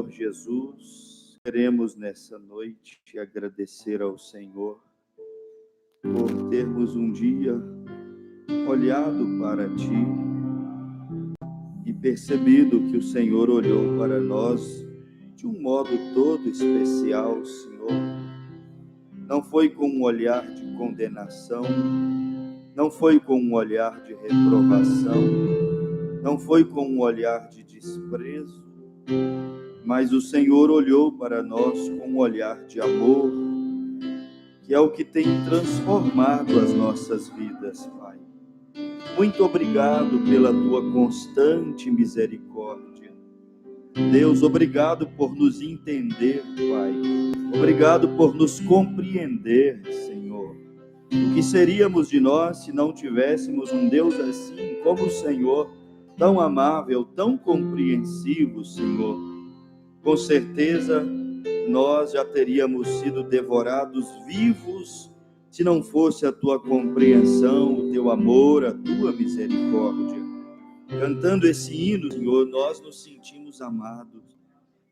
Senhor Jesus, queremos nessa noite agradecer ao Senhor por termos um dia olhado para Ti e percebido que o Senhor olhou para nós de um modo todo especial, Senhor. Não foi com um olhar de condenação, não foi com um olhar de reprovação, não foi com um olhar de desprezo, mas o Senhor olhou para nós com um olhar de amor, que é o que tem transformado as nossas vidas, Pai. Muito obrigado pela Tua constante misericórdia. Deus, obrigado por nos entender, Pai. Obrigado por nos compreender, Senhor. O que seríamos de nós se não tivéssemos um Deus assim como o Senhor, tão amável, tão compreensivo, Senhor? Com certeza, nós já teríamos sido devorados vivos se não fosse a Tua compreensão, o Teu amor, a Tua misericórdia. Cantando esse hino, Senhor, nós nos sentimos amados,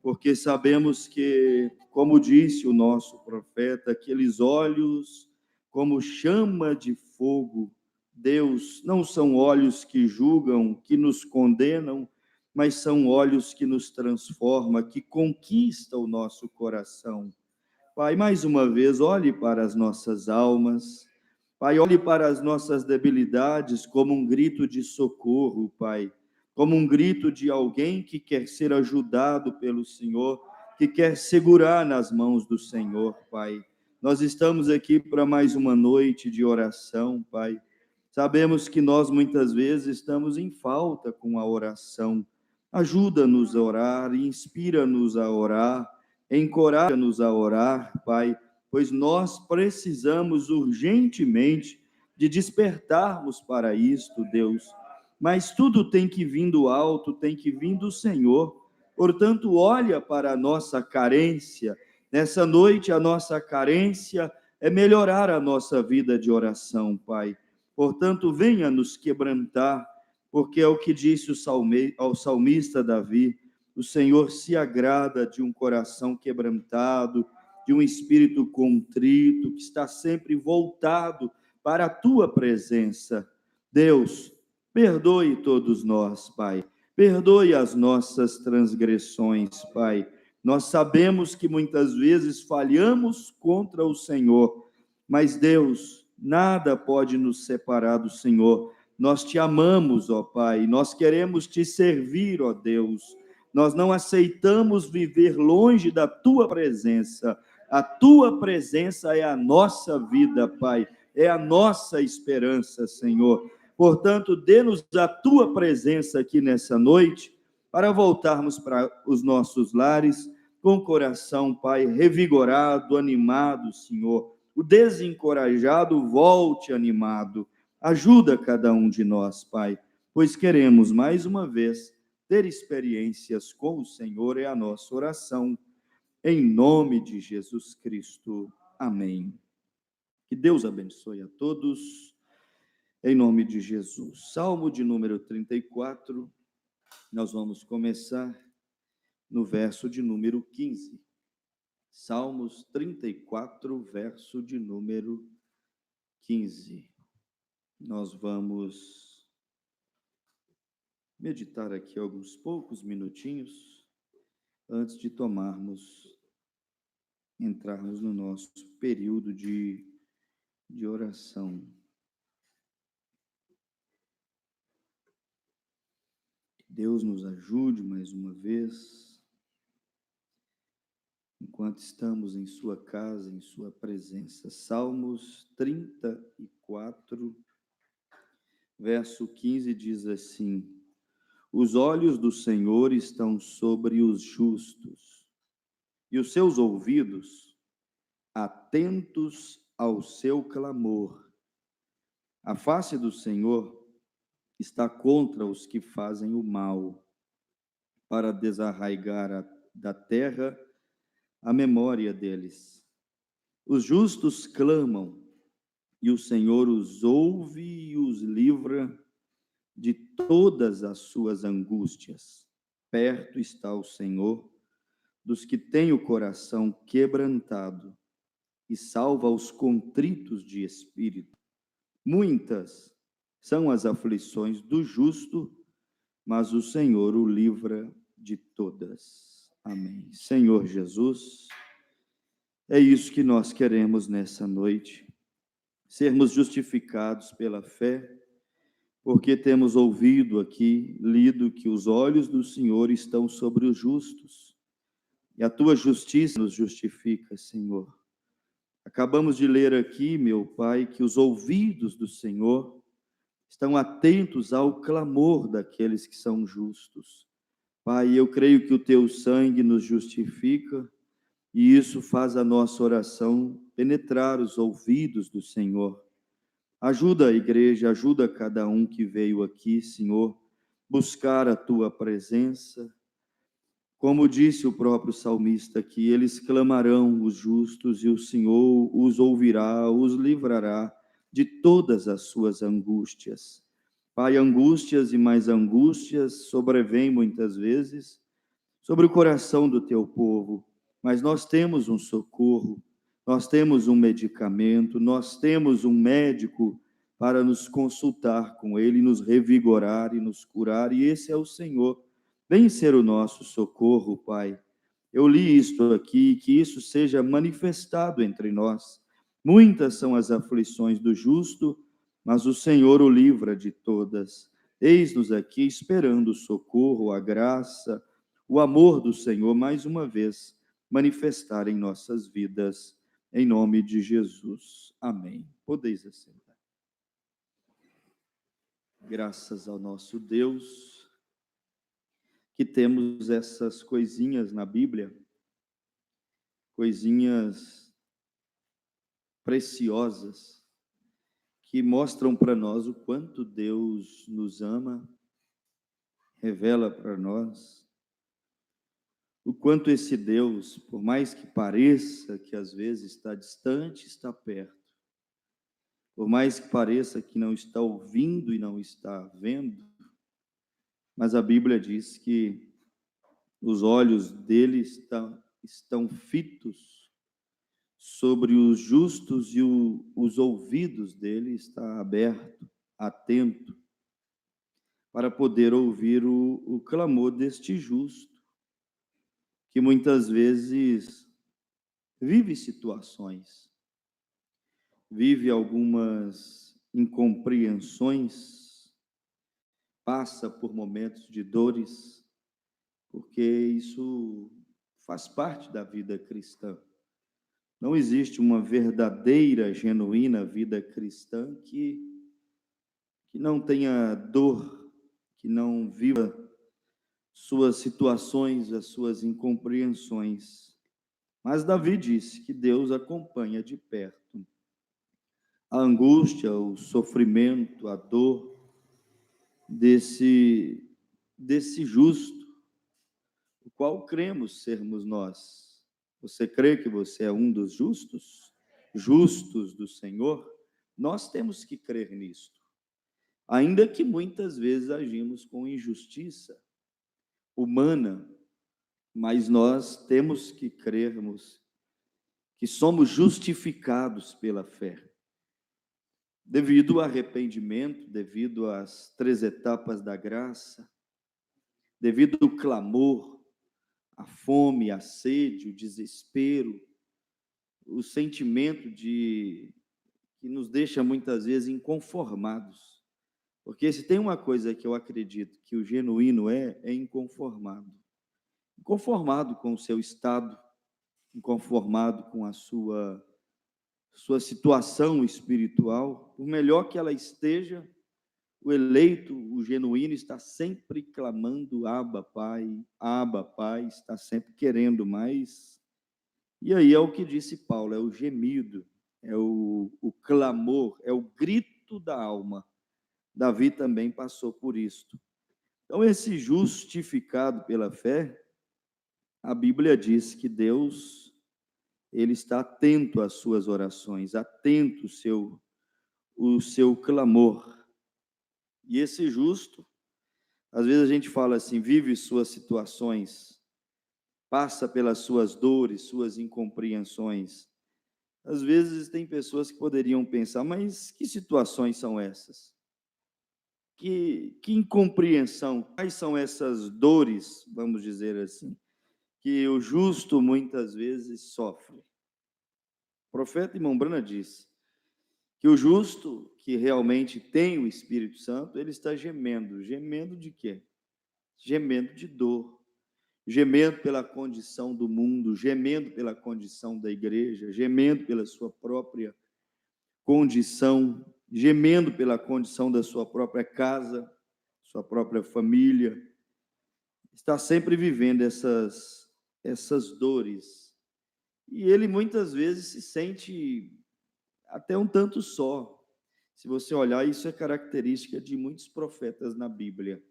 porque sabemos que, como disse o nosso profeta, aqueles olhos como chama de fogo, Deus, não são olhos que julgam, que nos condenam, mas são olhos que nos transformam, que conquistam o nosso coração. Pai, mais uma vez, olhe para as nossas almas, Pai, olhe para as nossas debilidades como um grito de socorro, Pai, como um grito de alguém que quer ser ajudado pelo Senhor, que quer segurar nas mãos do Senhor, Pai. Nós estamos aqui para mais uma noite de oração, Pai. Sabemos que nós muitas vezes estamos em falta com a oração. Ajuda-nos a orar, inspira-nos a orar, encoraja-nos a orar, Pai, pois nós precisamos urgentemente de despertarmos para isto, Deus. Mas tudo tem que vir do alto, tem que vir do Senhor. Portanto, olha para a nossa carência. Nessa noite, a nossa carência é melhorar a nossa vida de oração, Pai. Portanto, venha nos quebrantar, porque é o que disse ao salmista Davi: o Senhor se agrada de um coração quebrantado, de um espírito contrito, que está sempre voltado para a Tua presença. Deus, perdoe todos nós, Pai. Perdoe as nossas transgressões, Pai. Nós sabemos que muitas vezes falhamos contra o Senhor, mas Deus, nada pode nos separar do Senhor. Nós Te amamos, ó Pai, nós queremos Te servir, ó Deus. Nós não aceitamos viver longe da Tua presença. A Tua presença é a nossa vida, Pai, é a nossa esperança, Senhor. Portanto, dê-nos a Tua presença aqui nessa noite, para voltarmos para os nossos lares com o coração, Pai, revigorado, animado, Senhor. O desencorajado volte animado. Ajuda cada um de nós, Pai, pois queremos, mais uma vez, ter experiências com o Senhor, é a nossa oração. Em nome de Jesus Cristo. Amém. Que Deus abençoe a todos. Em nome de Jesus. Salmo de número 34, nós vamos começar no verso de número 15. Salmos 34, verso de número 15. Nós vamos meditar aqui alguns poucos minutinhos antes de entrarmos no nosso período de oração. Deus nos ajude mais uma vez, enquanto estamos em sua casa, em sua presença. Salmos 34, verso 15 diz assim: os olhos do Senhor estão sobre os justos, e os seus ouvidos atentos ao seu clamor. A face do Senhor está contra os que fazem o mal, para desarraigar da terra a memória deles. Os justos clamam, e o Senhor os ouve e os livra de todas as suas angústias. Perto está o Senhor dos que têm o coração quebrantado e salva os contritos de espírito. Muitas são as aflições do justo, mas o Senhor o livra de todas. Amém. Senhor Jesus, é isso que nós queremos nessa noite, sermos justificados pela fé, porque temos ouvido aqui, lido, que os olhos do Senhor estão sobre os justos, e a tua justiça nos justifica, Senhor. Acabamos de ler aqui, meu Pai, que os ouvidos do Senhor estão atentos ao clamor daqueles que são justos. Pai, eu creio que o teu sangue nos justifica, e isso faz a nossa oração penetrar os ouvidos do Senhor. Ajuda a igreja, ajuda cada um que veio aqui, Senhor, buscar a tua presença. Como disse o próprio salmista, que eles clamarão os justos e o Senhor os ouvirá, os livrará de todas as suas angústias. Pai, angústias e mais angústias sobrevêm muitas vezes sobre o coração do teu povo, mas nós temos um socorro, nós temos um medicamento, nós temos um médico para nos consultar com ele, nos revigorar e nos curar, e esse é o Senhor. Vem ser o nosso socorro, Pai. Eu li isto aqui, que isso seja manifestado entre nós. Muitas são as aflições do justo, mas o Senhor o livra de todas. Eis-nos aqui esperando o socorro, a graça, o amor do Senhor, mais uma vez, manifestar em nossas vidas, em nome de Jesus. Amém. Podeis assentar. Graças ao nosso Deus, que temos essas coisinhas na Bíblia, coisinhas preciosas, que mostram para nós o quanto Deus nos ama, revela para nós o quanto esse Deus, por mais que pareça que às vezes está distante, está perto. Por mais que pareça que não está ouvindo e não está vendo, mas a Bíblia diz que os olhos dele estão fitos sobre os justos e os ouvidos dele está aberto, atento, para poder ouvir o clamor deste justo, que muitas vezes vive situações, vive algumas incompreensões, passa por momentos de dores, porque isso faz parte da vida cristã. Não existe uma verdadeira, genuína vida cristã que não tenha dor, que não viva suas situações, as suas incompreensões. Mas Davi disse que Deus acompanha de perto a angústia, o sofrimento, a dor desse justo, o qual cremos sermos nós. Você crê que você é um dos justos? Justos do Senhor? Nós temos que crer nisto. Ainda que muitas vezes agimos com injustiça humana, mas nós temos que crermos que somos justificados pela fé. Devido ao arrependimento, devido às 3 etapas da graça, devido ao clamor, a fome, a sede, o desespero, o sentimento que nos deixa muitas vezes inconformados. Porque se tem uma coisa que eu acredito que o genuíno é inconformado. Inconformado com o seu estado, inconformado com a sua situação espiritual, por melhor que ela esteja, o eleito, o genuíno, está sempre clamando, Abba, Pai, está sempre querendo mais. E aí é o que disse Paulo, é o gemido, é o clamor, é o grito da alma. Davi também passou por isto. Então, esse justificado pela fé, a Bíblia diz que Deus, ele está atento às suas orações, atento o seu clamor. E esse justo, às vezes a gente fala assim, vive suas situações passa pelas suas dores, suas incompreensões. Às vezes tem pessoas que poderiam pensar, mas que situações são essas? Que incompreensão, quais são essas dores, vamos dizer assim, que o justo muitas vezes sofre? O profeta Imombrana disse que o justo, que realmente tem o Espírito Santo, ele está gemendo. Gemendo de quê? Gemendo de dor, gemendo pela condição do mundo, gemendo pela condição da igreja, gemendo pela sua própria condição, gemendo pela condição da sua própria casa, sua própria família, está sempre vivendo essas dores. E ele muitas vezes se sente até um tanto só. Se você olhar, isso é característica de muitos profetas na Bíblia.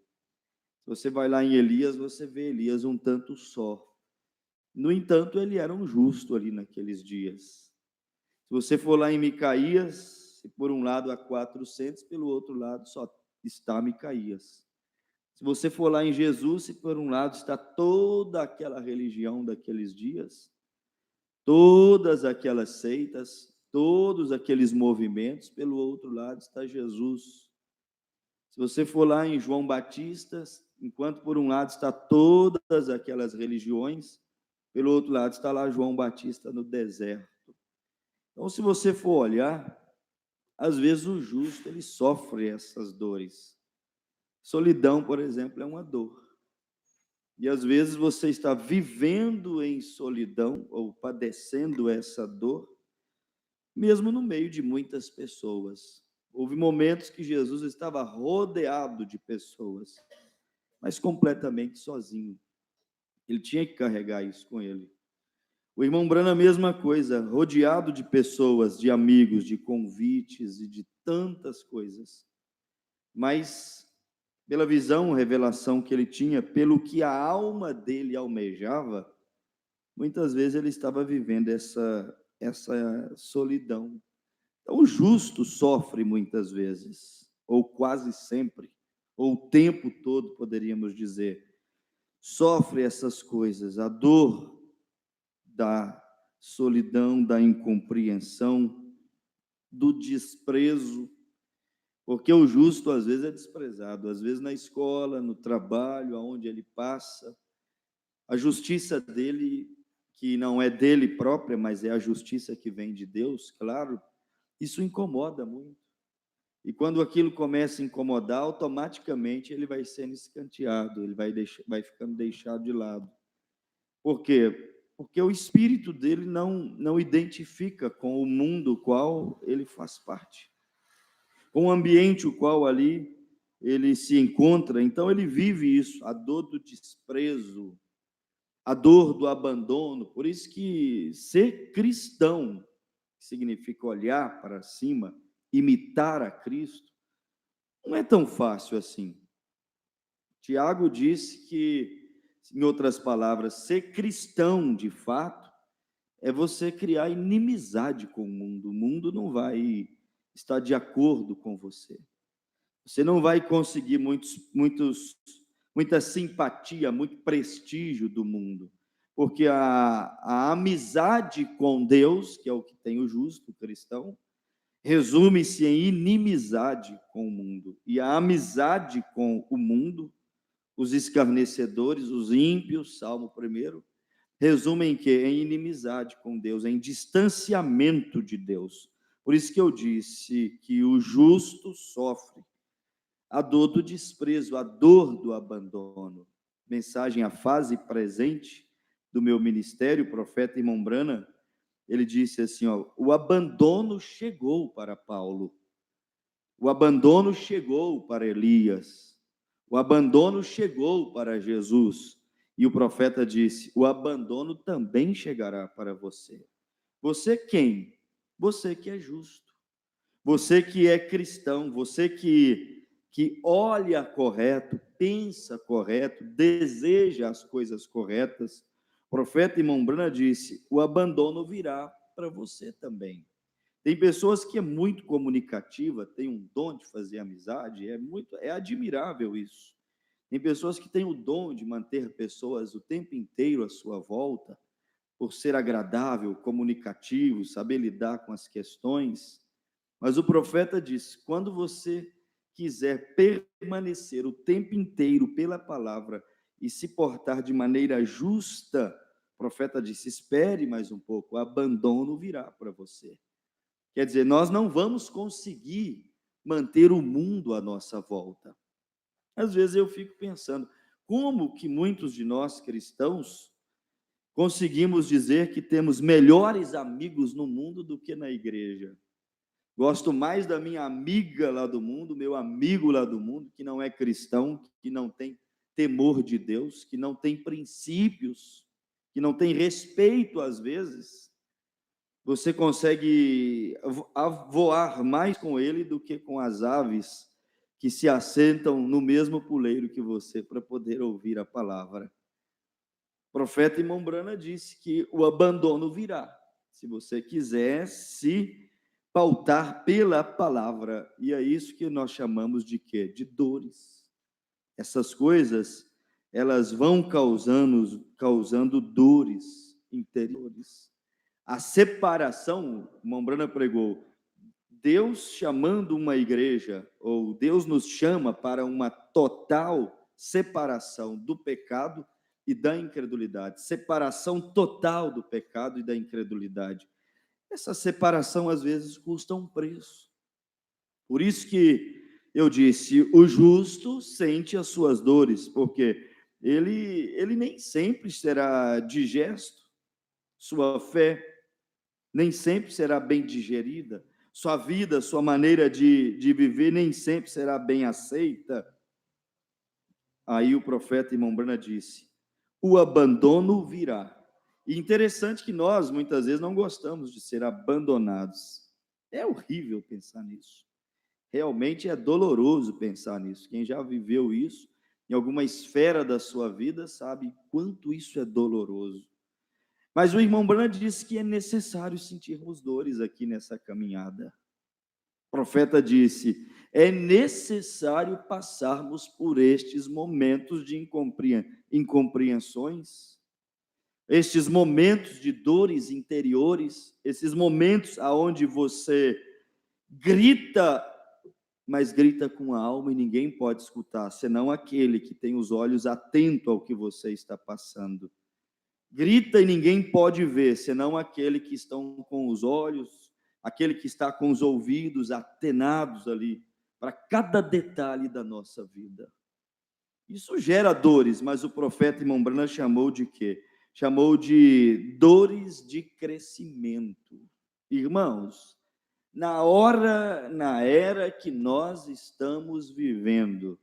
Se você vai lá em Elias, você vê Elias um tanto só. No entanto, ele era um justo ali naqueles dias. Se você for lá em Micaías, se por um lado há 400, pelo outro lado só está Micaías. Se você for lá em Jesus, se por um lado está toda aquela religião daqueles dias, todas aquelas seitas, todos aqueles movimentos, pelo outro lado está Jesus. Se você for lá em João Batista, enquanto por um lado está todas aquelas religiões, pelo outro lado está lá João Batista no deserto. Então, se você for olhar, às vezes o justo ele sofre essas dores. Solidão, por exemplo, é uma dor. E às vezes você está vivendo em solidão ou padecendo essa dor, mesmo no meio de muitas pessoas. Houve momentos que Jesus estava rodeado de pessoas, mas completamente sozinho. Ele tinha que carregar isso com ele. O irmão Brana, a mesma coisa, rodeado de pessoas, de amigos, de convites e de tantas coisas. Mas, pela visão, revelação que ele tinha, pelo que a alma dele almejava, muitas vezes ele estava vivendo essa solidão. Então, o justo sofre muitas vezes, ou quase sempre, ou o tempo todo, poderíamos dizer, sofre essas coisas, a dor da solidão, da incompreensão, do desprezo, porque o justo às vezes é desprezado, às vezes na escola, no trabalho, aonde ele passa, a justiça dele, que não é dele própria, mas é a justiça que vem de Deus, claro, isso incomoda muito. E quando aquilo começa a incomodar, automaticamente ele vai sendo escanteado, ele vai ficando deixado de lado. Por quê? Porque o espírito dele não identifica com o mundo qual ele faz parte, com o ambiente o qual ali ele se encontra. Então ele vive isso, a dor do desprezo, a dor do abandono. Por isso que ser cristão significa olhar para cima, imitar a Cristo, não é tão fácil assim. Tiago disse que, em outras palavras, ser cristão de fato é você criar inimizade com o mundo. O mundo não vai estar de acordo com você. Você não vai conseguir muita simpatia, muito prestígio do mundo, porque a amizade com Deus, que é o que tem o justo o cristão, resume-se em inimizade com o mundo. E a amizade com o mundo, os escarnecedores, os ímpios, Salmo 1, resumem em quê? Em inimizade com Deus, em distanciamento de Deus. Por isso que eu disse que o justo sofre a dor do desprezo, a dor do abandono. Mensagem à fase presente do meu ministério, o profeta Irmão Brana, ele disse assim, ó, o abandono chegou para Paulo, o abandono chegou para Elias, o abandono chegou para Jesus, e o profeta disse, o abandono também chegará para você. Você quem? Você que é justo, você que é cristão, você que olha correto, pensa correto, deseja as coisas corretas. O profeta Irmão Brana disse, o abandono virá para você também. Tem pessoas que é muito comunicativa, tem um dom de fazer amizade, é admirável isso. Tem pessoas que têm o dom de manter pessoas o tempo inteiro à sua volta, por ser agradável, comunicativo, saber lidar com as questões. Mas o profeta diz: quando você quiser permanecer o tempo inteiro pela palavra e se portar de maneira justa, o profeta disse: espere mais um pouco, o abandono virá para você. Quer dizer, nós não vamos conseguir manter o mundo à nossa volta. Às vezes eu fico pensando, como que muitos de nós cristãos conseguimos dizer que temos melhores amigos no mundo do que na igreja? Gosto mais da minha amiga lá do mundo, meu amigo lá do mundo, que não é cristão, que não tem temor de Deus, que não tem princípios, que não tem respeito às vezes. Você consegue voar mais com ele do que com as aves que se assentam no mesmo puleiro que você para poder ouvir a palavra. O profeta Imombrana disse que o abandono virá, se você quiser se pautar pela palavra, e é isso que nós chamamos de quê? De dores. Essas coisas, elas vão causando dores interiores. A separação, Mombrana pregou, Deus chamando uma igreja, ou Deus nos chama para uma total separação do pecado e da incredulidade, separação total do pecado e da incredulidade. Essa separação às vezes custa um preço. Por isso que eu disse, o justo sente as suas dores, porque ele nem sempre será digesto, sua fé nem sempre será bem digerida, sua vida, sua maneira de viver nem sempre será bem aceita. Aí o profeta Imombrana disse, o abandono virá. E interessante que nós, muitas vezes, não gostamos de ser abandonados. É horrível pensar nisso. Realmente é doloroso pensar nisso. Quem já viveu isso, em alguma esfera da sua vida, sabe quanto isso é doloroso. Mas o irmão Brand disse que é necessário sentirmos dores aqui nessa caminhada. O profeta disse, é necessário passarmos por estes momentos de incompreensões, estes momentos de dores interiores, esses momentos aonde você grita, mas grita com a alma e ninguém pode escutar, senão aquele que tem os olhos atentos ao que você está passando. Grita e ninguém pode ver, senão aquele que estão com os olhos, aquele que está com os ouvidos atenados ali, para cada detalhe da nossa vida. Isso gera dores, mas o profeta Imombrana chamou de quê? Chamou de dores de crescimento. Irmãos, na era que nós estamos vivendo,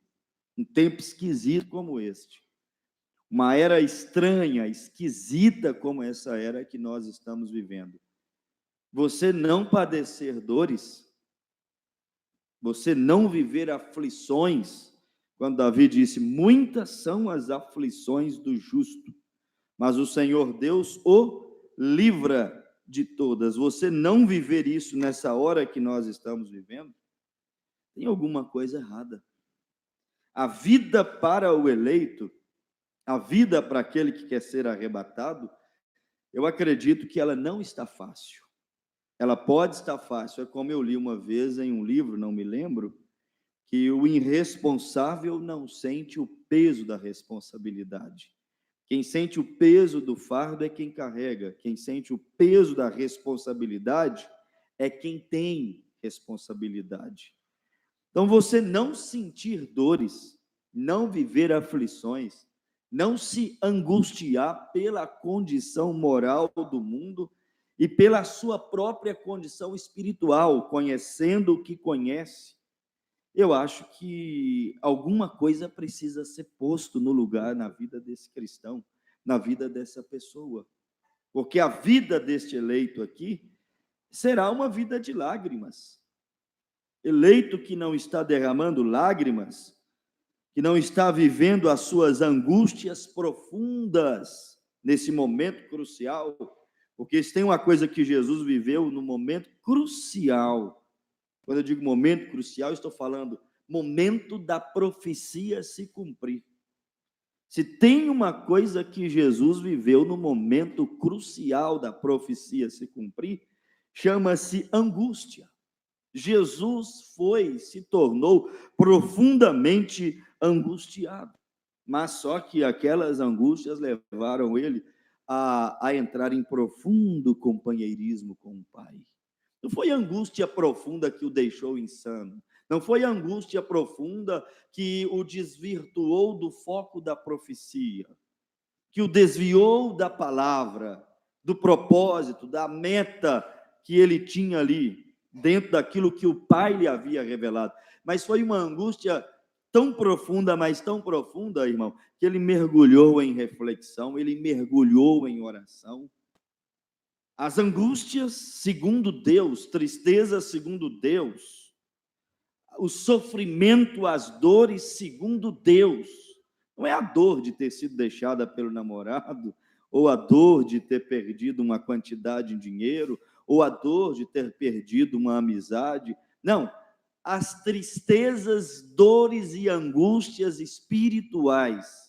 um tempo esquisito como este, uma era estranha, esquisita como essa era que nós estamos vivendo, você não padecer dores, você não viver aflições, quando Davi disse, muitas são as aflições do justo, mas o Senhor Deus o livra de todas. Você não viver isso nessa hora que nós estamos vivendo, tem alguma coisa errada. A vida para o eleito, a vida para aquele que quer ser arrebatado, eu acredito que ela não está fácil. Ela pode estar fácil, é como eu li uma vez em um livro, não me lembro, que o irresponsável não sente o peso da responsabilidade. Quem sente o peso do fardo é quem carrega, quem sente o peso da responsabilidade é quem tem responsabilidade. Então, você não sentir dores, não viver aflições, não se angustiar pela condição moral do mundo e pela sua própria condição espiritual, conhecendo o que conhece, eu acho que alguma coisa precisa ser posto no lugar na vida desse cristão, na vida dessa pessoa. Porque a vida deste eleito aqui será uma vida de lágrimas. Eleito que não está derramando lágrimas, que não está vivendo as suas angústias profundas nesse momento crucial, porque se tem uma coisa que Jesus viveu no momento crucial, quando eu digo momento crucial, estou falando momento da profecia se cumprir. Se tem uma coisa que Jesus viveu no momento crucial da profecia se cumprir, chama-se angústia. Jesus se tornou profundamente angustiado. Mas só que aquelas angústias levaram ele a entrar em profundo companheirismo com o Pai. Não foi angústia profunda que o deixou insano. Não foi angústia profunda que o desvirtuou do foco da profecia, que o desviou da palavra, do propósito, da meta que ele tinha ali, dentro daquilo que o Pai lhe havia revelado. Mas foi uma angústia tão profunda, mas tão profunda, irmão, que ele mergulhou em reflexão, ele mergulhou em oração. As angústias, segundo Deus, tristeza, segundo Deus, o sofrimento, as dores, segundo Deus, não é a dor de ter sido deixada pelo namorado, ou a dor de ter perdido uma quantidade de dinheiro, ou a dor de ter perdido uma amizade. Não, as tristezas, dores e angústias espirituais.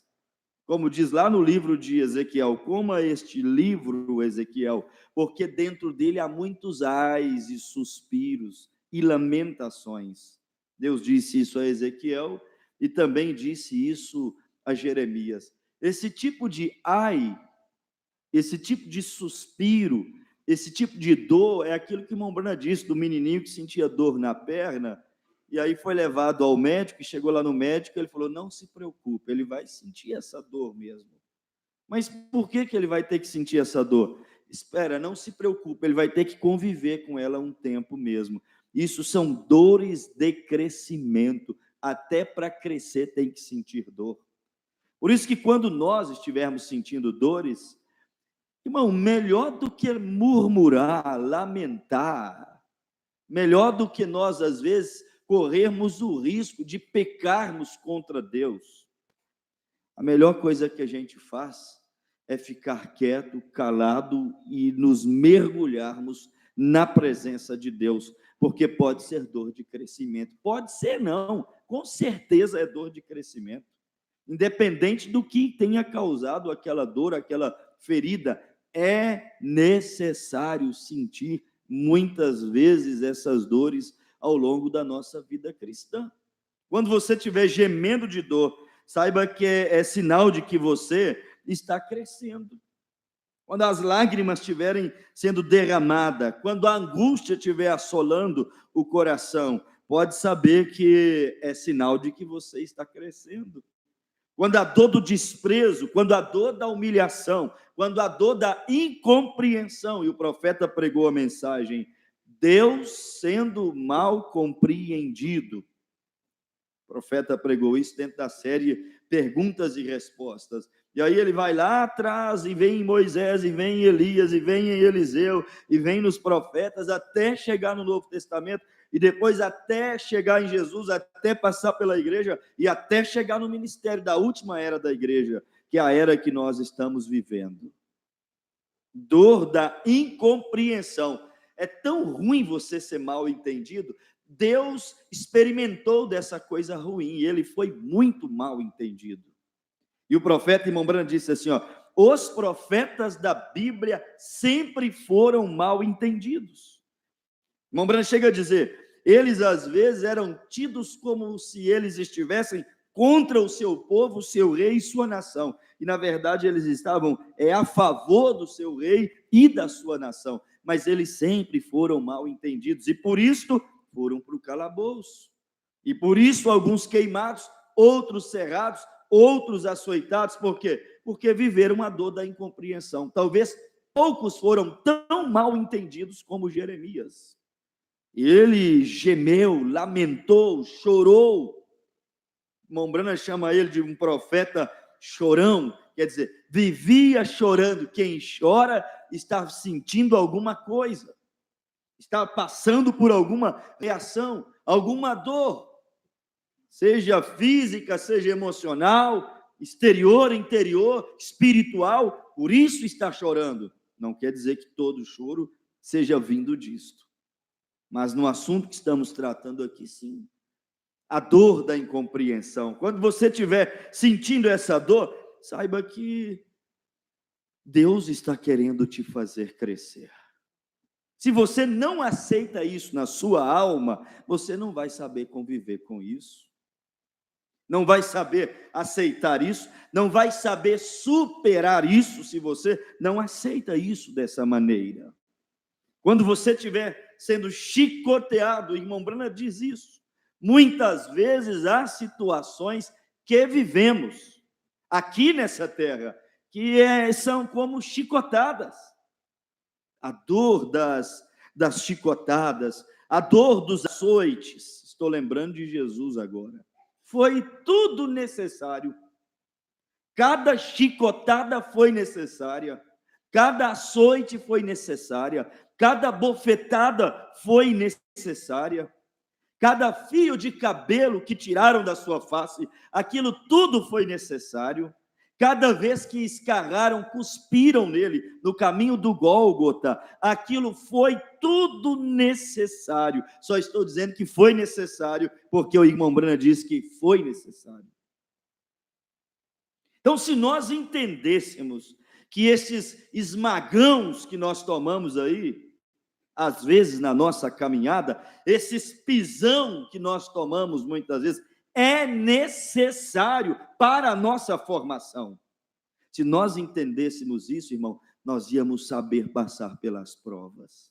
Como diz lá no livro de Ezequiel, coma este livro, Ezequiel, porque dentro dele há muitos ais e suspiros e lamentações. Deus disse isso a Ezequiel e também disse isso a Jeremias. Esse tipo de ai, esse tipo de suspiro, esse tipo de dor é aquilo que Mombrana disse do menininho que sentia dor na perna, e aí foi levado ao médico, e chegou lá no médico, ele falou, não se preocupe, ele vai sentir essa dor mesmo. Mas por que ele vai ter que sentir essa dor? Espera, não se preocupe, ele vai ter que conviver com ela um tempo mesmo. Isso são dores de crescimento, até para crescer tem que sentir dor. Por isso que quando nós estivermos sentindo dores, irmão, melhor do que murmurar, lamentar, melhor do que nós, às vezes, corrermos o risco de pecarmos contra Deus, a melhor coisa que a gente faz é ficar quieto, calado e nos mergulharmos na presença de Deus, porque pode ser dor de crescimento, pode ser não, com certeza é dor de crescimento, independente do que tenha causado aquela dor, aquela ferida, é necessário sentir muitas vezes essas dores ao longo da nossa vida cristã. Quando você estiver gemendo de dor, saiba que é sinal de que você está crescendo. Quando as lágrimas estiverem sendo derramadas, quando a angústia estiver assolando o coração, pode saber que é sinal de que você está crescendo. Quando a dor do desprezo, quando a dor da humilhação, quando a dor da incompreensão, e o profeta pregou a mensagem, Deus sendo mal compreendido. O profeta pregou isso dentro da série Perguntas e Respostas. E aí ele vai lá atrás, e vem em Moisés, e vem em Elias, e vem em Eliseu, e vem nos profetas, até chegar no Novo Testamento, e depois até chegar em Jesus, até passar pela igreja, e até chegar no ministério da última era da igreja, que é a era que nós estamos vivendo. Dor da incompreensão. É tão ruim você ser mal entendido. Deus experimentou dessa coisa ruim, e ele foi muito mal entendido. E o profeta Irmão Branco disse assim, os profetas da Bíblia sempre foram mal entendidos. Irmão Branco chega a dizer, eles às vezes eram tidos como se eles estivessem contra o seu povo, o seu rei e sua nação. E na verdade eles estavam a favor do seu rei e da sua nação. Mas eles sempre foram mal entendidos, e por isso foram para o calabouço. E por isso alguns queimados, outros cerrados, outros açoitados. Por quê? Porque viveram a dor da incompreensão. Talvez poucos foram tão mal entendidos como Jeremias. Ele gemeu, lamentou, chorou. Mombrana chama ele de um profeta chorão, quer dizer, vivia chorando. Quem chora está sentindo alguma coisa, está passando por alguma reação, alguma dor, seja física, seja emocional, exterior, interior, espiritual, por isso está chorando. Não quer dizer que todo choro seja vindo disto, mas no assunto que estamos tratando aqui, sim. A dor da incompreensão. Quando você estiver sentindo essa dor, saiba que Deus está querendo te fazer crescer. Se você não aceita isso na sua alma, você não vai saber conviver com isso, não vai saber aceitar isso, não vai saber superar isso se você não aceita isso dessa maneira. Quando você estiver sendo chicoteado, o irmão Brana diz isso, muitas vezes há situações que vivemos aqui nessa terra, que são como chicotadas. A dor das chicotadas, a dor dos açoites, estou lembrando de Jesus agora, foi tudo necessário. Cada chicotada foi necessária, cada açoite foi necessária, cada bofetada foi necessária, cada fio de cabelo que tiraram da sua face, aquilo tudo foi necessário. Cada vez que escarraram, cuspiram nele, no caminho do Gólgota, aquilo foi tudo necessário. Só estou dizendo que foi necessário, porque o irmão Brana diz que foi necessário. Então, se nós entendêssemos que esses esmagãos que nós tomamos aí, às vezes na nossa caminhada, esses pisão que nós tomamos muitas vezes, é necessário para a nossa formação. Se nós entendêssemos isso, irmão, nós íamos saber passar pelas provas.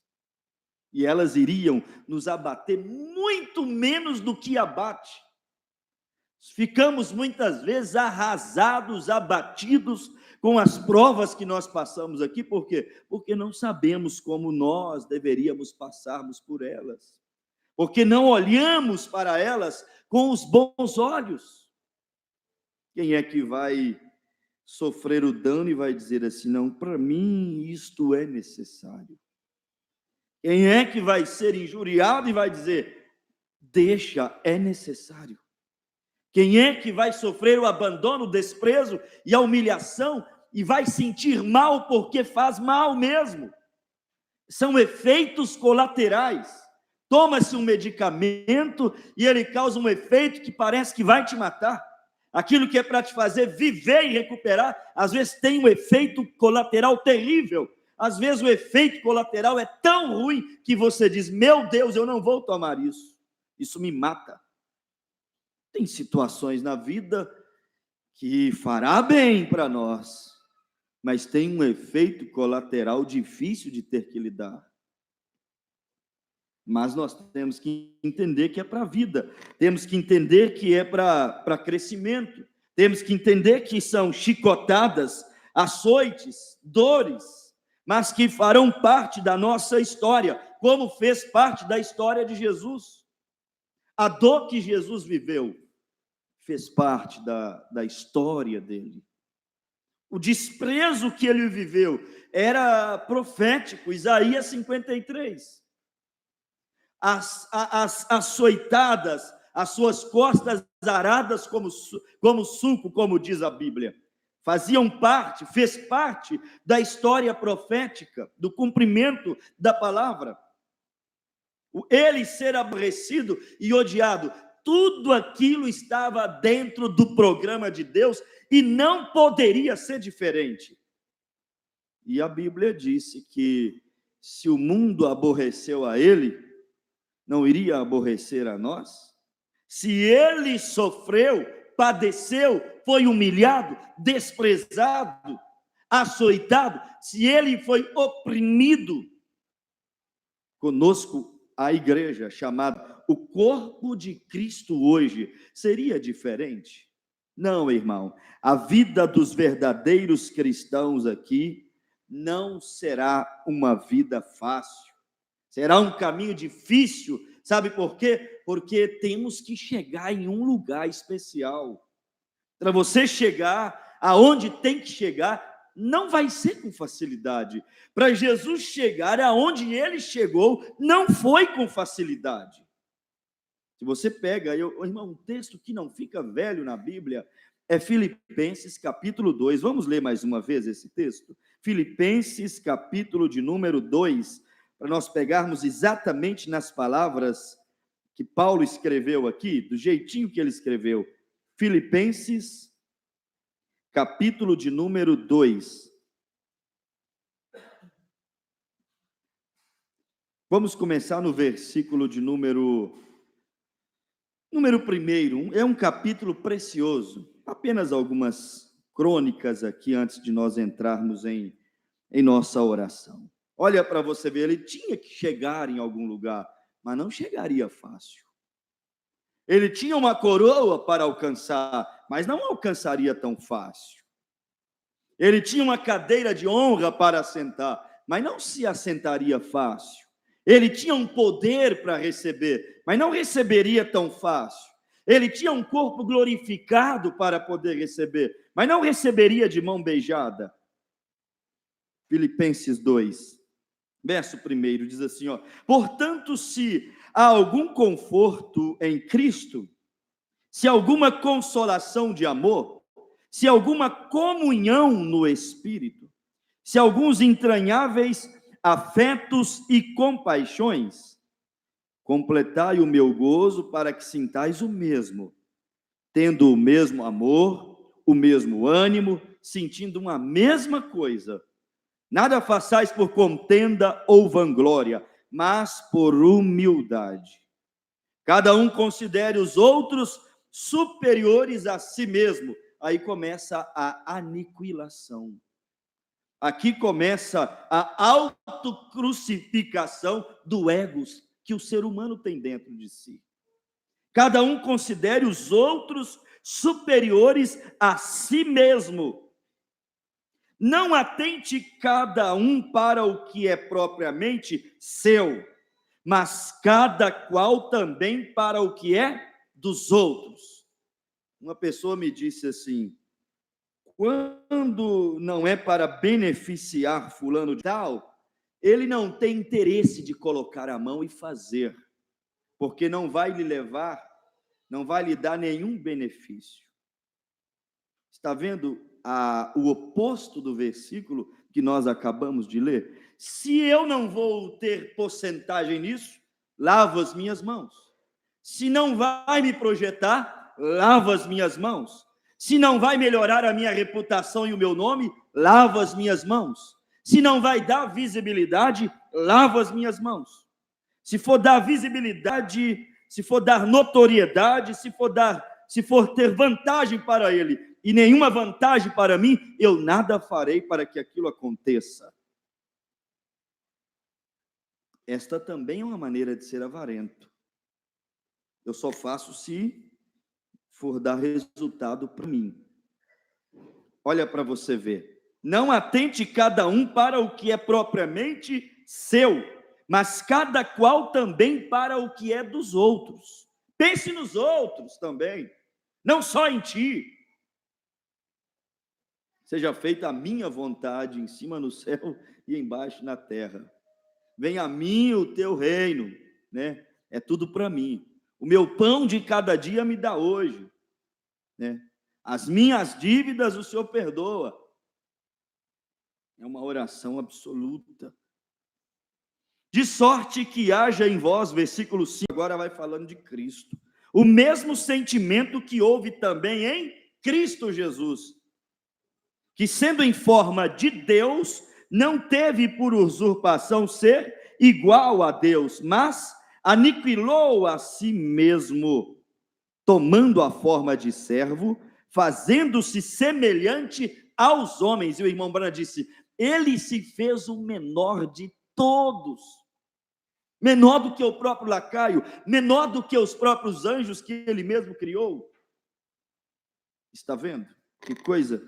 E elas iriam nos abater muito menos do que abate. Ficamos muitas vezes arrasados, abatidos com as provas que nós passamos aqui. Por quê? Porque não sabemos como nós deveríamos passarmos por elas. Porque não olhamos para elas com os bons olhos. Quem é que vai sofrer o dano e vai dizer assim, não, para mim isto é necessário? Quem é que vai ser injuriado e vai dizer, deixa, é necessário? Quem é que vai sofrer o abandono, o desprezo e a humilhação e vai sentir mal porque faz mal mesmo? São efeitos colaterais. Toma-se um medicamento e ele causa um efeito que parece que vai te matar. Aquilo que é para te fazer viver e recuperar, às vezes tem um efeito colateral terrível. Às vezes o efeito colateral é tão ruim que você diz, meu Deus, eu não vou tomar isso. Isso me mata. Tem situações na vida que fará bem para nós, mas tem um efeito colateral difícil de ter que lidar. Mas nós temos que entender que é para a vida, temos que entender que é para crescimento, temos que entender que são chicotadas, açoites, dores, mas que farão parte da nossa história, como fez parte da história de Jesus. A dor que Jesus viveu fez parte da história dele. O desprezo que ele viveu era profético, Isaías 53. As açoitadas, as suas costas aradas como suco, como diz a Bíblia, fez parte da história profética, do cumprimento da palavra. Ele ser aborrecido e odiado, tudo aquilo estava dentro do programa de Deus e não poderia ser diferente. E a Bíblia disse que se o mundo aborreceu a ele, não iria aborrecer a nós? Se ele sofreu, padeceu, foi humilhado, desprezado, açoitado, se ele foi oprimido, conosco a igreja, chamada o corpo de Cristo hoje, seria diferente? Não, irmão, a vida dos verdadeiros cristãos aqui não será uma vida fácil. Será um caminho difícil, sabe por quê? Porque temos que chegar em um lugar especial. Para você chegar aonde tem que chegar, não vai ser com facilidade. Para Jesus chegar aonde ele chegou, não foi com facilidade. Se você pega, irmão, um texto que não fica velho na Bíblia, é Filipenses capítulo 2. Vamos ler mais uma vez esse texto? Filipenses capítulo de número 2, para nós pegarmos exatamente nas palavras que Paulo escreveu aqui, do jeitinho que ele escreveu. Filipenses, capítulo de número 2. Vamos começar no versículo de número 1. É um capítulo precioso. Apenas algumas crônicas aqui antes de nós entrarmos em nossa oração. Olha para você ver, ele tinha que chegar em algum lugar, mas não chegaria fácil. Ele tinha uma coroa para alcançar, mas não alcançaria tão fácil. Ele tinha uma cadeira de honra para assentar, mas não se assentaria fácil. Ele tinha um poder para receber, mas não receberia tão fácil. Ele tinha um corpo glorificado para poder receber, mas não receberia de mão beijada. Filipenses 2, verso 1, diz assim, portanto, se há algum conforto em Cristo, se alguma consolação de amor, se alguma comunhão no Espírito, se alguns entranháveis afetos e compaixões, completai o meu gozo para que sintais o mesmo, tendo o mesmo amor, o mesmo ânimo, sentindo uma mesma coisa. Nada façais por contenda ou vanglória, mas por humildade. Cada um considere os outros superiores a si mesmo. Aí começa a aniquilação. Aqui começa a autocrucificação do ego que o ser humano tem dentro de si. Cada um considere os outros superiores a si mesmo. Não atente cada um para o que é propriamente seu, mas cada qual também para o que é dos outros. Uma pessoa me disse assim: quando não é para beneficiar fulano de tal, ele não tem interesse de colocar a mão e fazer, porque não vai lhe levar, não vai lhe dar nenhum benefício. Está vendo o oposto do versículo que nós acabamos de ler? Se eu não vou ter porcentagem nisso, lavo as minhas mãos. Se não vai me projetar, lavo as minhas mãos. Se não vai melhorar a minha reputação e o meu nome, lavo as minhas mãos. Se não vai dar visibilidade, lavo as minhas mãos. Se for dar visibilidade, se for dar notoriedade, se for ter vantagem para ele e nenhuma vantagem para mim, eu nada farei para que aquilo aconteça. Esta também é uma maneira de ser avarento. Eu só faço se for dar resultado para mim. Olha para você ver. Não atente cada um para o que é propriamente seu, mas cada qual também para o que é dos outros. Pense nos outros também, não só em ti. Seja feita a minha vontade em cima no céu e embaixo na terra. Venha a mim o teu reino, né? É tudo para mim. O meu pão de cada dia me dá hoje, né? As minhas dívidas o Senhor perdoa. É uma oração absoluta. De sorte que haja em vós, versículo 5, agora vai falando de Cristo, o mesmo sentimento que houve também em Cristo Jesus, que sendo em forma de Deus, não teve por usurpação ser igual a Deus, mas aniquilou a si mesmo, tomando a forma de servo, fazendo-se semelhante aos homens. E o irmão Branham disse, ele se fez o menor de todos, menor do que o próprio lacaio, menor do que os próprios anjos que ele mesmo criou. Está vendo? Que coisa?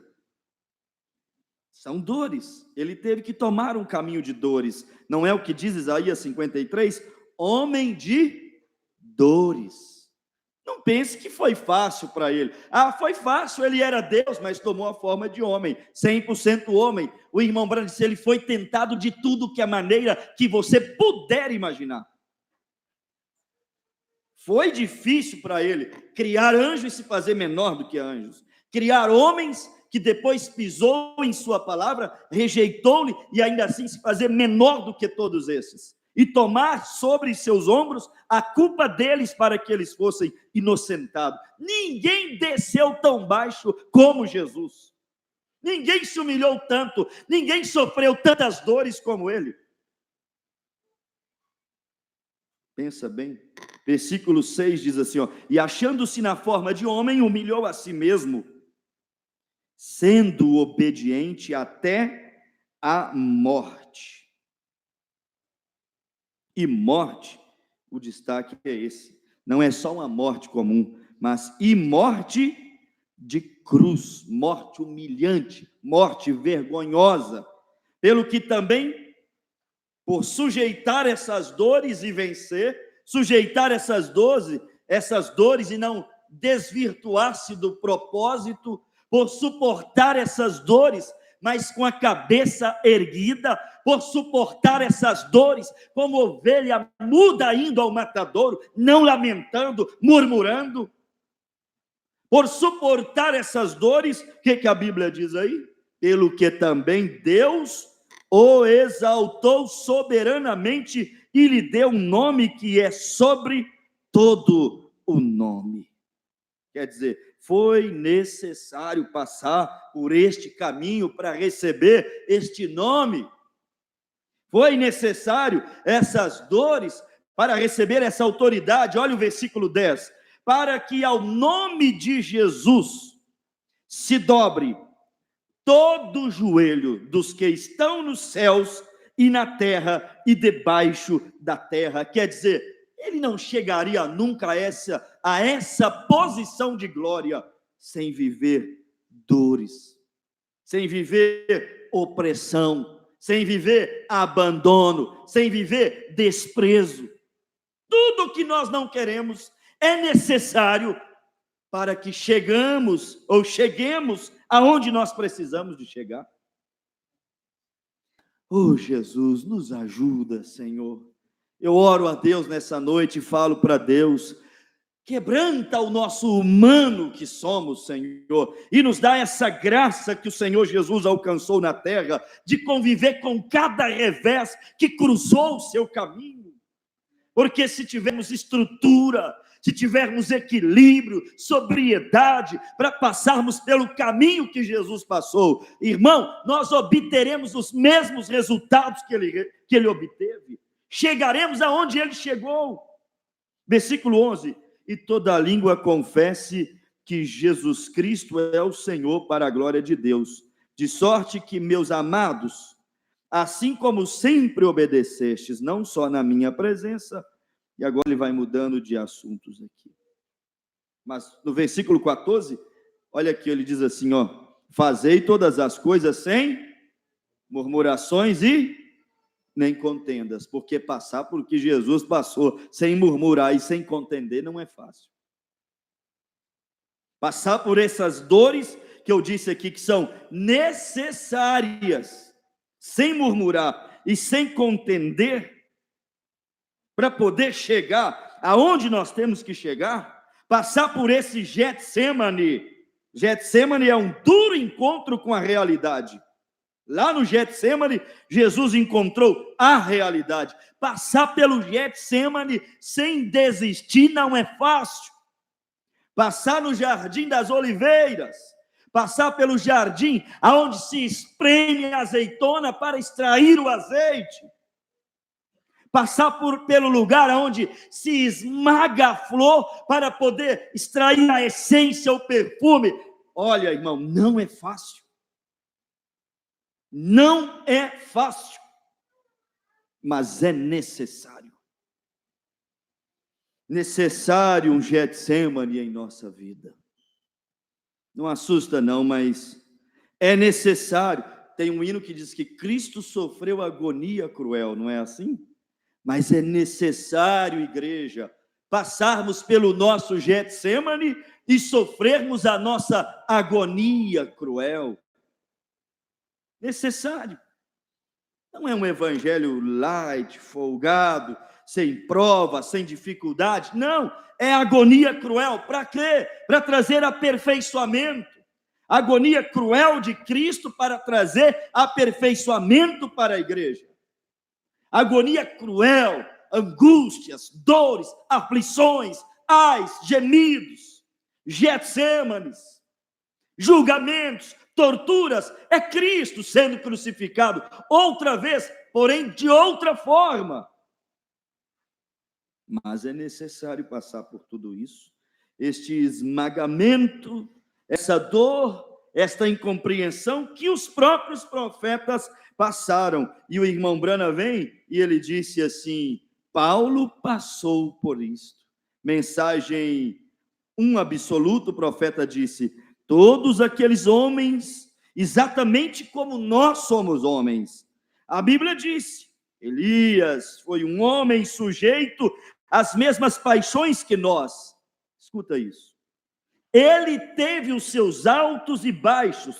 São dores. Ele teve que tomar um caminho de dores. Não é o que diz Isaías 53? Homem de dores. Não pense que foi fácil para ele. Foi fácil, ele era Deus, mas tomou a forma de homem, 100% homem. O irmão Branham disse, ele foi tentado de tudo que é maneira que você puder imaginar. Foi difícil para ele criar anjos e se fazer menor do que anjos. Criar homens que depois pisou em sua palavra, rejeitou-lhe e ainda assim se fazer menor do que todos esses. E tomar sobre seus ombros a culpa deles para que eles fossem inocentados. Ninguém desceu tão baixo como Jesus. Ninguém se humilhou tanto, ninguém sofreu tantas dores como ele. Pensa bem, versículo 6 diz assim, e achando-se na forma de homem, humilhou a si mesmo, sendo obediente até a morte. E morte, o destaque é esse, não é só uma morte comum, mas e morte de cruz, morte humilhante, morte vergonhosa, pelo que também, por sujeitar essas dores e vencer, sujeitar essas dores e não desvirtuar-se do propósito, por suportar essas dores, mas com a cabeça erguida, por suportar essas dores, como ovelha muda indo ao matadouro, não lamentando, murmurando, por suportar essas dores, o que a Bíblia diz aí? Pelo que também Deus o exaltou soberanamente e lhe deu um nome que é sobre todo o nome. Quer dizer, foi necessário passar por este caminho para receber este nome. Foi necessário essas dores para receber essa autoridade. Olha o versículo 10. Para que ao nome de Jesus se dobre todo o joelho dos que estão nos céus e na terra e debaixo da terra. Quer dizer, ele não chegaria nunca a essa posição de glória sem viver dores, sem viver opressão, sem viver abandono, sem viver desprezo. Tudo que nós não queremos é necessário para que cheguemos aonde nós precisamos de chegar. Oh, Jesus, nos ajuda, Senhor. Eu oro a Deus nessa noite e falo para Deus, quebranta o nosso humano que somos, Senhor, e nos dá essa graça que o Senhor Jesus alcançou na terra, de conviver com cada revés que cruzou o seu caminho. Porque se tivermos estrutura, se tivermos equilíbrio, sobriedade, para passarmos pelo caminho que Jesus passou, irmão, nós obteremos os mesmos resultados que ele obteve, chegaremos aonde ele chegou. Versículo 11, e toda língua confesse que Jesus Cristo é o Senhor, para a glória de Deus, de sorte que, meus amados, assim como sempre obedecestes, não só na minha presença, e agora ele vai mudando de assuntos aqui. Mas no versículo 14, olha aqui, ele diz assim, fazei todas as coisas sem murmurações e nem contendas, porque passar por que Jesus passou, sem murmurar e sem contender, não é fácil. Passar por essas dores, que eu disse aqui, que são necessárias, sem murmurar e sem contender, para poder chegar aonde nós temos que chegar, passar por esse Getsemane. Getsemane é um duro encontro com a realidade. Lá no Getsemane, Jesus encontrou a realidade. Passar pelo Getsemane sem desistir não é fácil. Passar no Jardim das Oliveiras, passar pelo jardim aonde se espreme a azeitona para extrair o azeite, passar pelo lugar onde se esmaga a flor para poder extrair a essência, o perfume. Olha, irmão, não é fácil. Não é fácil, mas é necessário. Necessário um Getsemane em nossa vida. Não assusta não, mas é necessário. Tem um hino que diz que Cristo sofreu agonia cruel, não é assim? Mas é necessário, igreja, passarmos pelo nosso Getsemane e sofrermos a nossa agonia cruel. Necessário. Não é um evangelho light, folgado, sem prova, sem dificuldade. Não, é agonia cruel. Para quê? Para trazer aperfeiçoamento. Agonia cruel de Cristo para trazer aperfeiçoamento para a igreja. Agonia cruel, angústias, dores, aflições, ais, gemidos, Getsêmanes. julgamentos, torturas, é Cristo sendo crucificado outra vez, porém de outra forma. Mas é necessário passar por tudo isso, este esmagamento, essa dor, esta incompreensão que os próprios profetas passaram. E o irmão Branham vem e ele disse assim: Paulo passou por isto. Mensagem 1 absoluto, o profeta disse: todos aqueles homens, exatamente como nós somos homens. A Bíblia disse: Elias foi um homem sujeito às mesmas paixões que nós. Escuta isso. Ele teve os seus altos e baixos,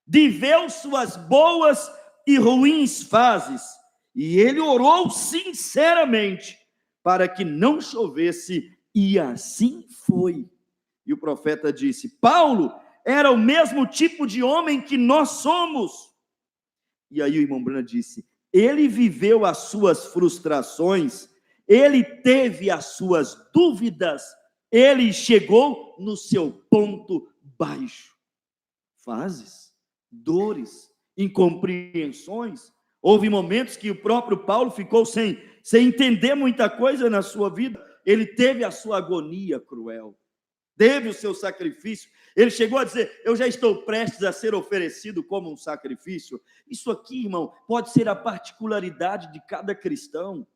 viveu suas boas e ruins fases, e ele orou sinceramente para que não chovesse, e assim foi. E o profeta disse: Paulo era o mesmo tipo de homem que nós somos. E aí o irmão Branham disse: ele viveu as suas frustrações, ele teve as suas dúvidas, ele chegou no seu ponto baixo. Fases, dores, incompreensões. Houve momentos que o próprio Paulo ficou sem entender muita coisa na sua vida. Ele teve a sua agonia cruel, teve o seu sacrifício. Ele chegou a dizer: eu já estou prestes a ser oferecido como um sacrifício. Isso aqui, irmão, pode ser a particularidade de cada cristão.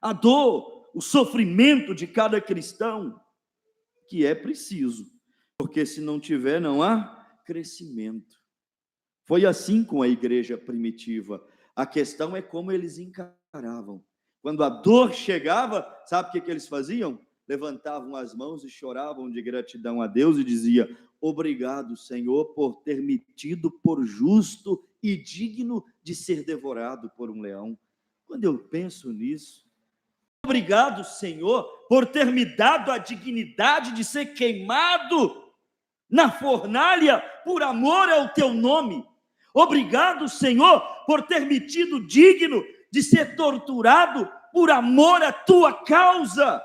A dor, o sofrimento de cada cristão, que é preciso, porque se não tiver, não há crescimento. Foi assim com a igreja primitiva. A questão é como eles encaravam. Quando a dor chegava, sabe o que eles faziam? Levantavam as mãos e choravam de gratidão a Deus e dizia: obrigado, Senhor, por ter me tido por justo e digno de ser devorado por um leão. Quando eu penso nisso, obrigado, Senhor, por ter me dado a dignidade de ser queimado na fornalha por amor ao teu nome. Obrigado, Senhor, por ter me tido digno de ser torturado por amor à tua causa.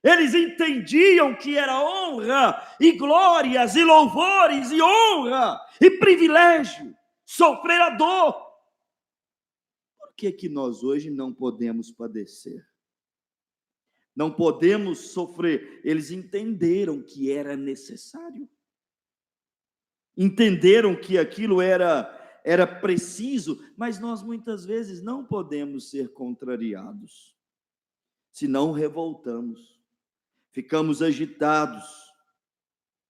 Eles entendiam que era honra e glórias e louvores e honra e privilégio sofrer a dor. Por que nós hoje não podemos padecer? Não podemos sofrer? Eles entenderam que era necessário. Entenderam que aquilo era preciso, mas nós muitas vezes não podemos ser contrariados, senão revoltamos, ficamos agitados.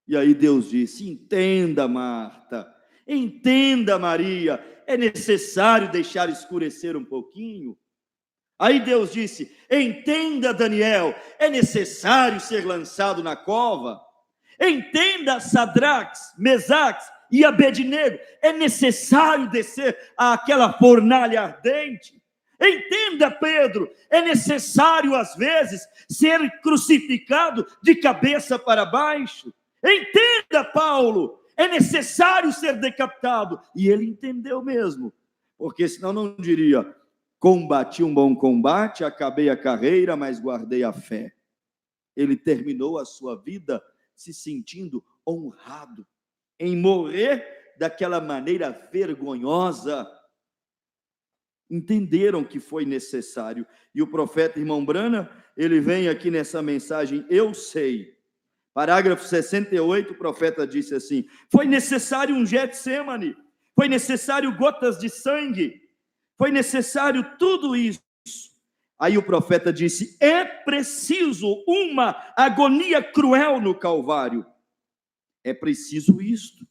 E aí Deus disse: entenda, Marta, entenda, Maria, é necessário deixar escurecer um pouquinho. Aí Deus disse: entenda, Daniel, é necessário ser lançado na cova. Entenda, Sadraques, Mesaques e Abednego, é necessário descer àquela fornalha ardente. Entenda, Pedro, é necessário às vezes ser crucificado de cabeça para baixo. Entenda, Paulo, é necessário ser decapitado. E ele entendeu mesmo, porque senão não diria: combati um bom combate, acabei a carreira, mas guardei a fé. Ele terminou a sua vida se sentindo honrado em morrer daquela maneira vergonhosa. Entenderam que foi necessário. E o profeta irmão Branham, ele vem aqui nessa mensagem: eu sei. Parágrafo 68, o profeta disse assim: foi necessário um Getsemane, foi necessário gotas de sangue, foi necessário tudo isso. Aí o profeta disse: é preciso uma agonia cruel no Calvário. É preciso isto.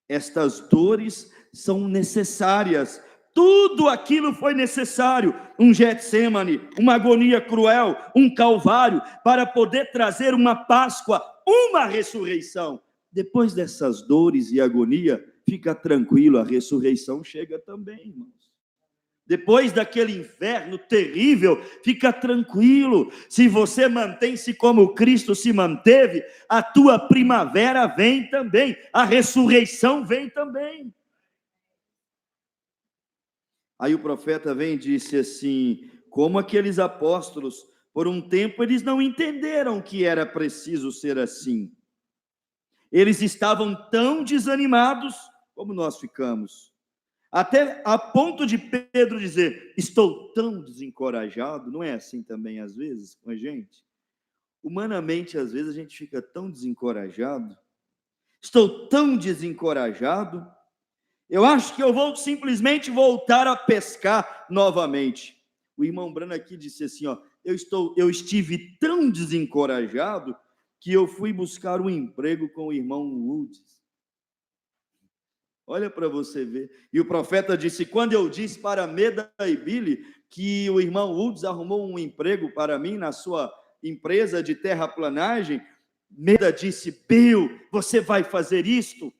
Estas dores são necessárias. Tudo aquilo foi necessário. Um Getsemane, uma agonia cruel, um Calvário, para poder trazer uma Páscoa, uma ressurreição. Depois dessas dores e agonia, fica tranquilo, a ressurreição chega também, irmãos. Depois daquele inverno terrível, fica tranquilo. Se você mantém-se como Cristo se manteve, a tua primavera vem também, a ressurreição vem também. Aí o profeta vem e disse assim: como aqueles apóstolos, por um tempo eles não entenderam que era preciso ser assim. Eles estavam tão desanimados como nós ficamos. Até a ponto de Pedro dizer: estou tão desencorajado. Não é assim também às vezes com a gente? Humanamente, às vezes, a gente fica tão desencorajado. Estou tão desencorajado. Eu acho que eu vou simplesmente voltar a pescar novamente. O irmão Brano aqui disse assim, ó, eu estive tão desencorajado que eu fui buscar um emprego com o irmão Woods. Olha para você ver. E o profeta disse, quando eu disse para Meda e Billy que o irmão Woods arrumou um emprego para mim na sua empresa de terraplanagem, Meda disse, Bill, você vai fazer isto?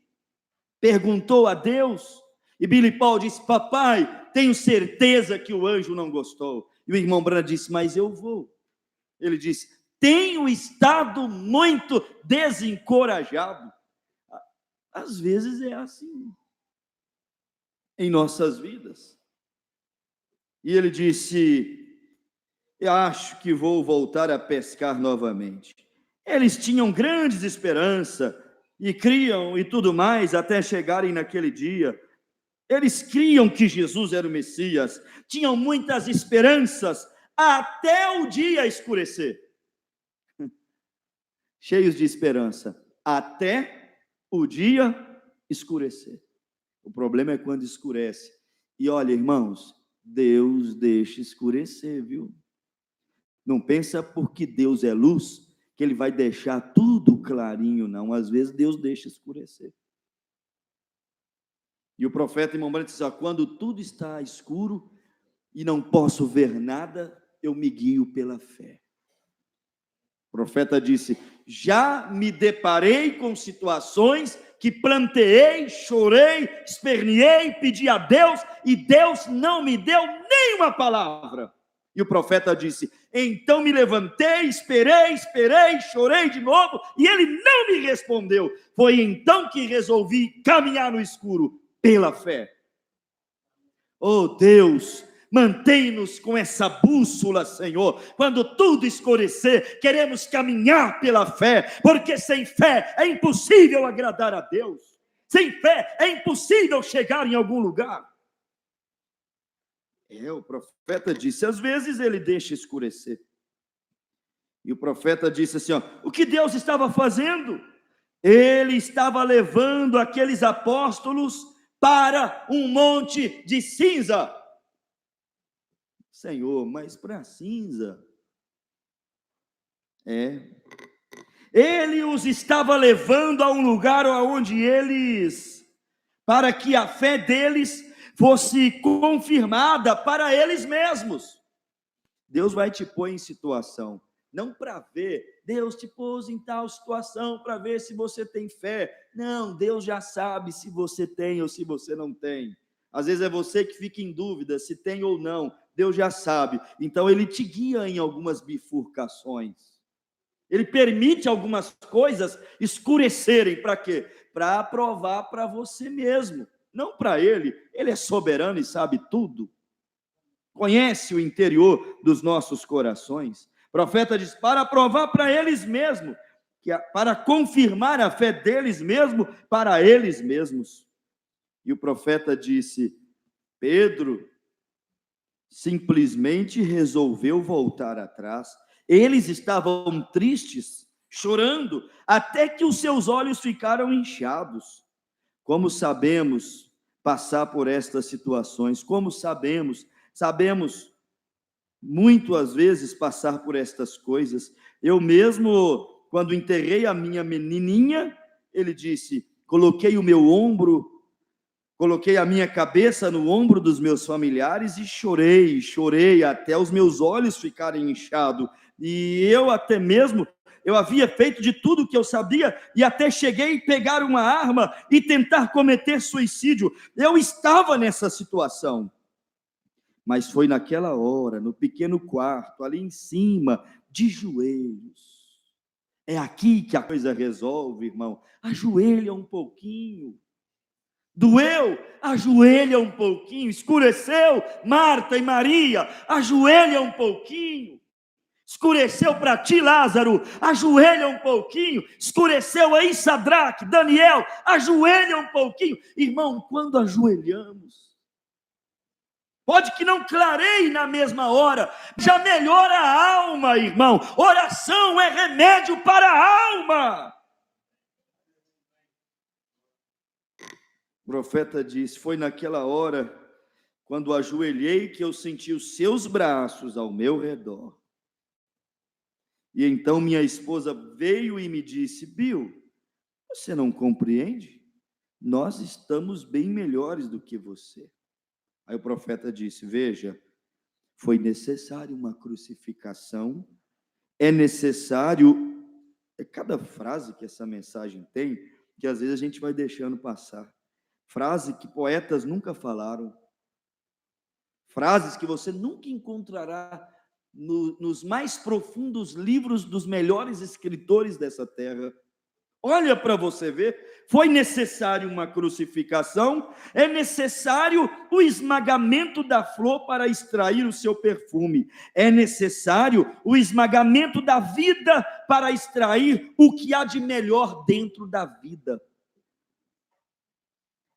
Perguntou a Deus, e Billy Paul disse, papai, tenho certeza que o anjo não gostou. E o irmão Branham disse, mas eu vou. Ele disse, tenho estado muito desencorajado. Às vezes é assim, em nossas vidas. E ele disse, eu acho que vou voltar a pescar novamente. Eles tinham grandes esperanças, e criam e tudo mais, até chegarem naquele dia. Eles criam que Jesus era o Messias, tinham muitas esperanças, até o dia escurecer. Cheios de esperança, até o dia escurecer. O problema é quando escurece. E olha, irmãos, Deus deixa escurecer, viu? Não pensa porque Deus é luz, que ele vai deixar tudo clarinho, não. Às vezes Deus deixa escurecer. E o profeta irmão Branham disse, quando tudo está escuro e não posso ver nada, eu me guio pela fé. O profeta disse, já me deparei com situações que planteei, chorei, esperneei, pedi a Deus, e Deus não me deu nenhuma palavra. E o profeta disse, então me levantei, esperei, chorei de novo, e ele não me respondeu. Foi então que resolvi caminhar no escuro, pela fé. Oh Deus, mantém-nos com essa bússola, Senhor. Quando tudo escurecer, queremos caminhar pela fé, porque sem fé é impossível agradar a Deus. Sem fé é impossível chegar em algum lugar. O profeta disse, às vezes ele deixa escurecer. E o profeta disse assim, o que Deus estava fazendo? Ele estava levando aqueles apóstolos para um monte de cinza. Senhor, mas para cinza? Ele os estava levando a um lugar onde para que a fé deles fosse confirmada para eles mesmos. Deus vai te pôr em situação, não para ver, Deus te pôs em tal situação para ver se você tem fé. Não, Deus já sabe se você tem ou se você não tem. Às vezes é você que fica em dúvida se tem ou não, Deus já sabe. Então ele te guia em algumas bifurcações. Ele permite algumas coisas escurecerem, para quê? Para provar para você mesmo. Não para ele é soberano e sabe tudo. Conhece o interior dos nossos corações. O profeta diz, para provar para eles mesmos, para confirmar a fé deles mesmos, para eles mesmos. E o profeta disse, Pedro simplesmente resolveu voltar atrás. Eles estavam tristes, chorando, até que os seus olhos ficaram inchados. Como sabemos passar por estas situações? Como sabemos muitas vezes passar por estas coisas. Eu mesmo, quando enterrei a minha menininha, ele disse, coloquei a minha cabeça no ombro dos meus familiares e chorei até os meus olhos ficarem inchados. E eu havia feito de tudo o que eu sabia, e até cheguei a pegar uma arma e tentar cometer suicídio. Eu estava nessa situação. Mas foi naquela hora, no pequeno quarto, ali em cima, de joelhos. É aqui que a coisa resolve, irmão. Ajoelha um pouquinho. Doeu? Ajoelha um pouquinho. Escureceu? Marta e Maria, ajoelha um pouquinho. Escureceu para ti, Lázaro? Ajoelha um pouquinho. Escureceu aí, Sadraque, Daniel? Ajoelha um pouquinho. Irmão, quando ajoelhamos, pode que não clareie na mesma hora, já melhora a alma, irmão. Oração é remédio para a alma. O profeta diz: foi naquela hora, quando ajoelhei, que eu senti os seus braços ao meu redor. E então minha esposa veio e me disse: Bill, você não compreende? Nós estamos bem melhores do que você. Aí o profeta disse: veja, foi necessário uma crucificação, é necessário, cada frase que essa mensagem tem, que às vezes a gente vai deixando passar, frase que poetas nunca falaram, frases que você nunca encontrará nos mais profundos livros dos melhores escritores dessa terra. Olha para você ver, foi necessário uma crucificação, é necessário o esmagamento da flor para extrair o seu perfume, é necessário o esmagamento da vida para extrair o que há de melhor dentro da vida.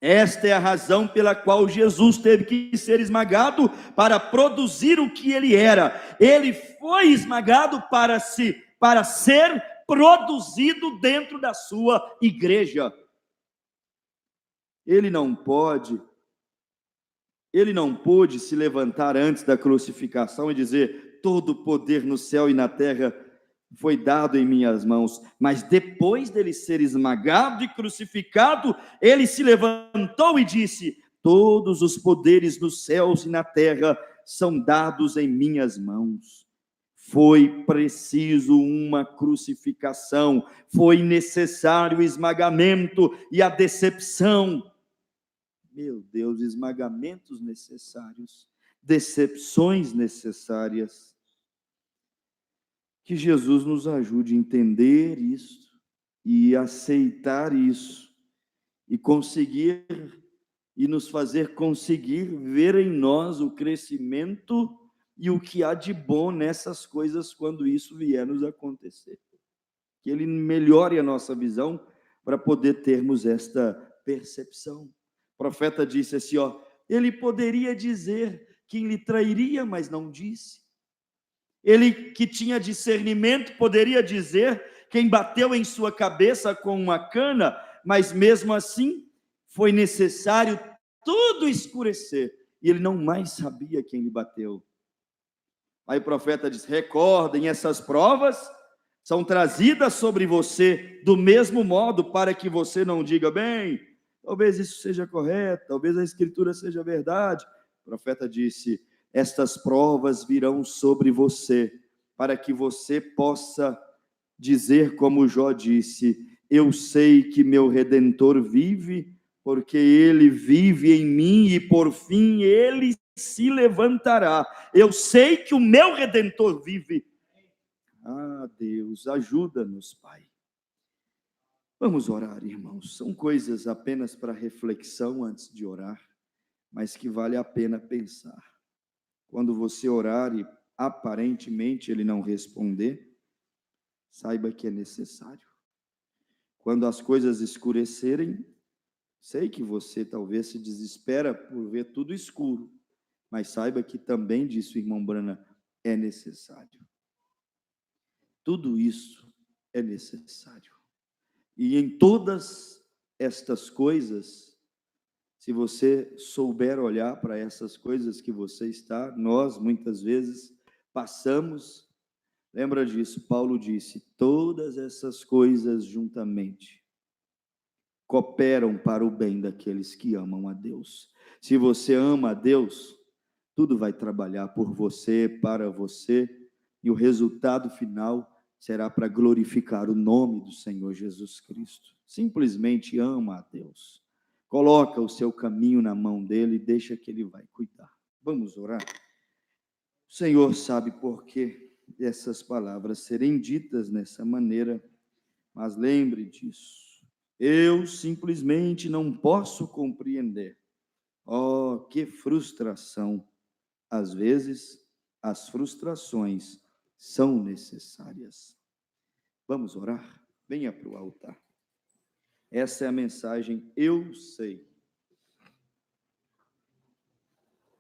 Esta é a razão pela qual Jesus teve que ser esmagado para produzir o que ele era. Ele foi esmagado para ser produzido dentro da sua igreja. Ele não pôde se levantar antes da crucificação e dizer: todo o poder no céu e na terra foi dado em minhas mãos. Mas depois dele ser esmagado e crucificado, ele se levantou e disse: todos os poderes nos céus e na terra são dados em minhas mãos. Foi preciso uma crucificação, foi necessário o esmagamento e a decepção. Meu Deus, esmagamentos necessários, decepções necessárias. Que Jesus nos ajude a entender isso e aceitar isso e conseguir e nos fazer conseguir ver em nós o crescimento e o que há de bom nessas coisas quando isso vier nos acontecer. Que Ele melhore a nossa visão para poder termos esta percepção. O profeta disse assim, ele poderia dizer quem lhe trairia, mas não disse. Ele que tinha discernimento poderia dizer quem bateu em sua cabeça com uma cana, mas mesmo assim foi necessário tudo escurecer, e ele não mais sabia quem lhe bateu. Aí o profeta diz: recordem, essas provas são trazidas sobre você do mesmo modo, para que você não diga, bem, talvez isso seja correto, talvez a escritura seja verdade. O profeta disse: estas provas virão sobre você, para que você possa dizer como Jó disse: eu sei que meu Redentor vive, porque ele vive em mim e por fim ele se levantará. Eu sei que o meu Redentor vive. Ah, Deus, ajuda-nos, Pai. Vamos orar, irmãos. São coisas apenas para reflexão antes de orar, mas que vale a pena pensar. Quando você orar e aparentemente ele não responder, saiba que é necessário. Quando as coisas escurecerem, sei que você talvez se desespera por ver tudo escuro, mas saiba que também, disse o irmão Brana, é necessário. Tudo isso é necessário. E em todas estas coisas, se você souber olhar para essas coisas que você está, nós muitas vezes passamos, lembra disso, Paulo disse, todas essas coisas juntamente cooperam para o bem daqueles que amam a Deus. Se você ama a Deus, tudo vai trabalhar por você, para você, e o resultado final será para glorificar o nome do Senhor Jesus Cristo. Simplesmente ama a Deus. Coloca o seu caminho na mão dele e deixa que ele vai cuidar. Vamos orar? O Senhor sabe por que essas palavras serem ditas nessa maneira, mas lembre disso. Eu simplesmente não posso compreender. Oh, que frustração! Às vezes, as frustrações são necessárias. Vamos orar? Venha para o altar. Essa é a mensagem, eu sei.